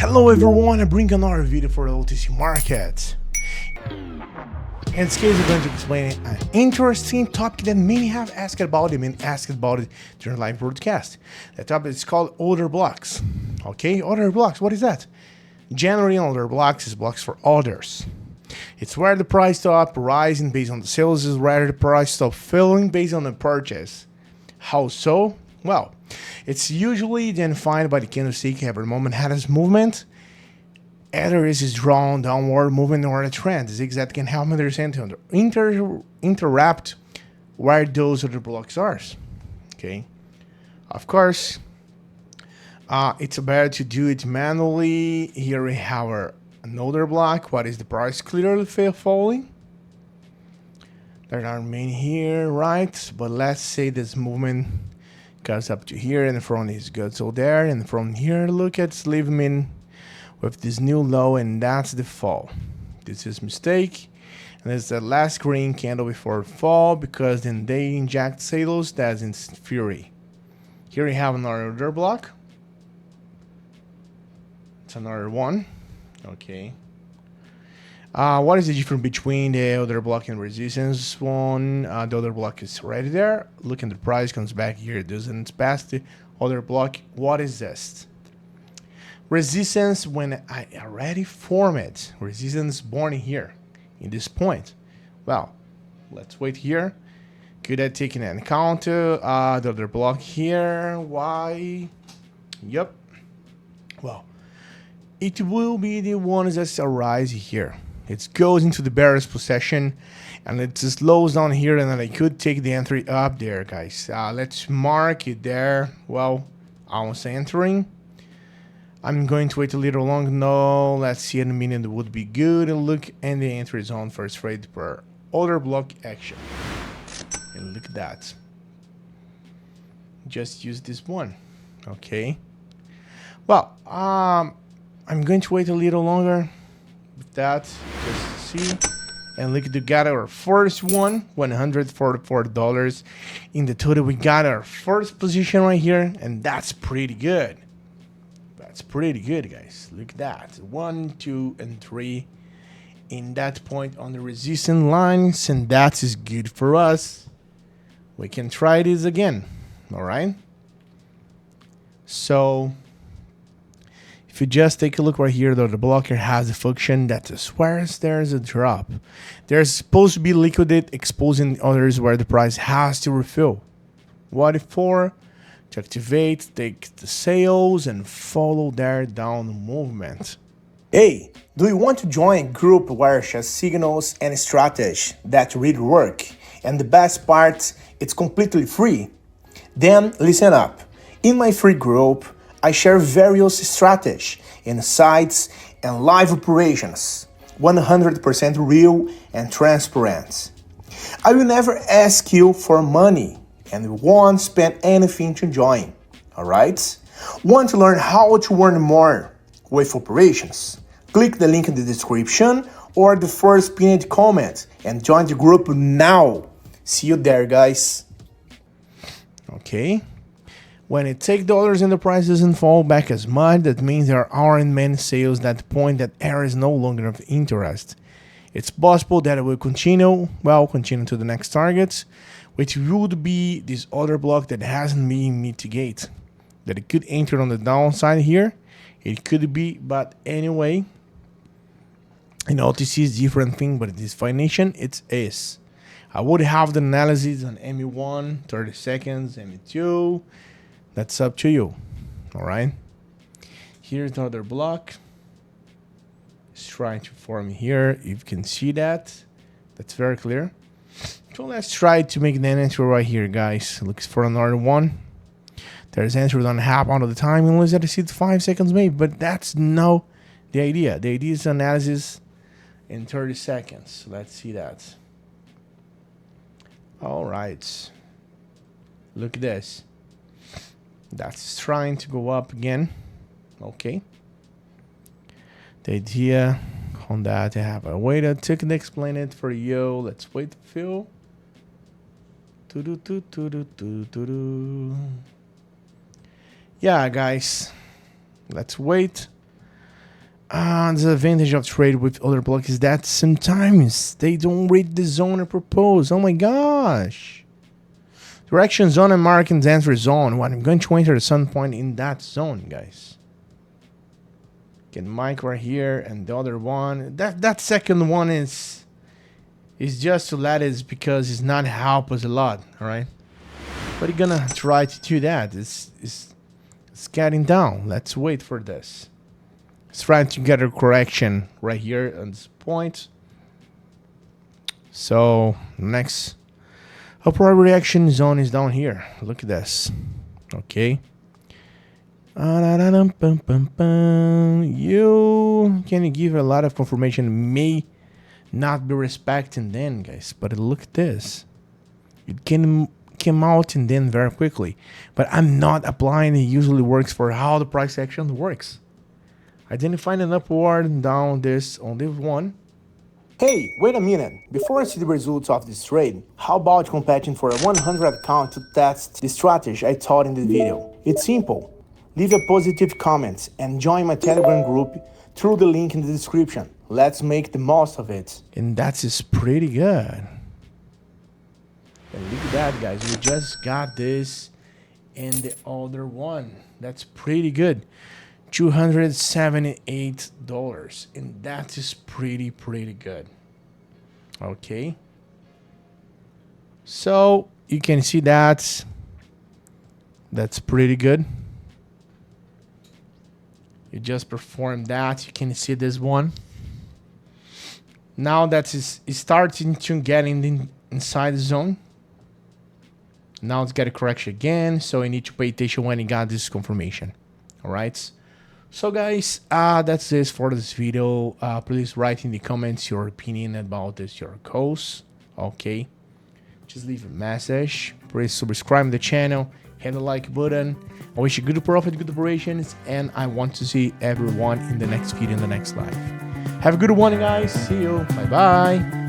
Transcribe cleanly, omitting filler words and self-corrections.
Hello everyone, I bring another video for the OTC market. In this case, I'm going to explain an interesting topic that many have asked about it during live broadcast. The topic is called order blocks. Okay, order blocks, what is that? Generally, order blocks is blocks for orders. It's where the price stop rising based on the sales is where the price stop falling based on the purchase. How so? Well, it's usually then defined by the candlestick every moment has movement. Either is drawn downward movement or a trend. Zigzag can help me understand to interrupt where those other blocks are. Okay, of course, it's better to do it manually. Here we have another block. What is the price clearly falling? There are many here, right? But let's say this movement goes up to here and the front is good. So there and from here, look at leaving with this new low, and that's the fall. This is mistake, and it's the last green candle before fall because then they inject sales. That's in fury. Here we have another order block. It's another one. Okay. What is the difference between the other block and resistance one? The other block is already there. Look at the price comes back here. It doesn't pass the other block. What is this? Resistance when I already form it. Resistance born here in this point. Well, let's wait here. Could I take into account the other block here? Why? Yep. Well, it will be the ones that arise here. It goes into the bearish possession and it slows down here, and then I could take the entry up there, guys. Let's mark it there. Well, almost entering. I'm going to wait a little long. No, let's see in a minute. It would be good. And look in the entry zone for trade per order block action. And look at that. Just use this one. Okay. Well, I'm going to wait a little longer with that. Just see. And look at the got our first one, $144. In the total, we got our first position right here, and that's pretty good. That's pretty good, guys. Look at that. 1, 2, and 3 in that point on the resistance lines, and that is good for us. We can try this again. All right. So if you just take a look right here, though, the blocker has a function that swears there's a drop. There's supposed to be liquidate, exposing others where the price has to refill. What for? To activate, take the sales, and follow their down movement. Hey, do you want to join a group where share signals and strategy that really work? And the best part, it's completely free. Then listen up. In my free group, I share various strategies, insights, and live operations, 100% real and transparent. I will never ask you for money and won't spend anything to join, alright? Want to learn how to earn more with operations? Click the link in the description or the first pinned comment and join the group now. See you there, guys. Okay. When it takes dollars and the price doesn't fall back as much, that means there aren't many sales at the point that there is no longer of interest. It's possible that it will continue to the next targets, which would be this other block that hasn't been mitigated. That it could enter on the downside here. It could be, but anyway, in OTC is different thing, but in this definition, it is. I would have the analysis on ME1, 30 seconds, ME2. That's up to you. All right. Here's the other block. It's trying to form here. You can see that. That's very clear. So let's try to make an entry right here, guys. Looks for another one. There's entry don't happen all the time unless I see 5 seconds maybe, but that's no the idea. The idea is analysis in 30 seconds. Let's see that. All right. Look at this. That's trying to go up again. Okay. The idea on that, I have a way to explain it for you. Let's wait to fill. Yeah, guys. Let's wait. The advantage of trade with other blocks is that sometimes they don't read the zone or propose. Oh my gosh. Direction zone and marking entry zone. What I'm going to enter at some point in that zone, guys. Get mic right here, and the other one. That second one is just to let it because it's not help us a lot, alright? But you're gonna try to do that. It's getting down. Let's wait for this. Let's try to get a correction right here on this point. So next upward reaction zone is down here. Look at this. Okay. You can give a lot of confirmation, may not be respecting then, guys. But look at this. It came out and then very quickly. But I'm not applying. It usually works for how the price action works. Identifying an upward and down this on this one. Hey, wait a minute. Before I see the results of this trade, how about competing for a 100 account to test the strategy I taught in the video? It's simple. Leave a positive comment and join my Telegram group through the link in the description. Let's make the most of it. And that is pretty good. And look at that, guys. We just got this and the other one. That's pretty good. $278, and that is pretty good. Okay, so you can see that's pretty good. You just performed that. You can see this one. Now that is starting to get inside the zone. Now it's got a correction again, so you need to pay attention when you got this confirmation. All right. So guys, that's it for this video. Please write in the comments your opinion about this, your course. Okay, just leave a message. Please subscribe to the channel, hit the like button. I wish you good profit, good operations, and I want to see everyone in the next video, in the next live. Have a good one, guys. See you. Bye bye.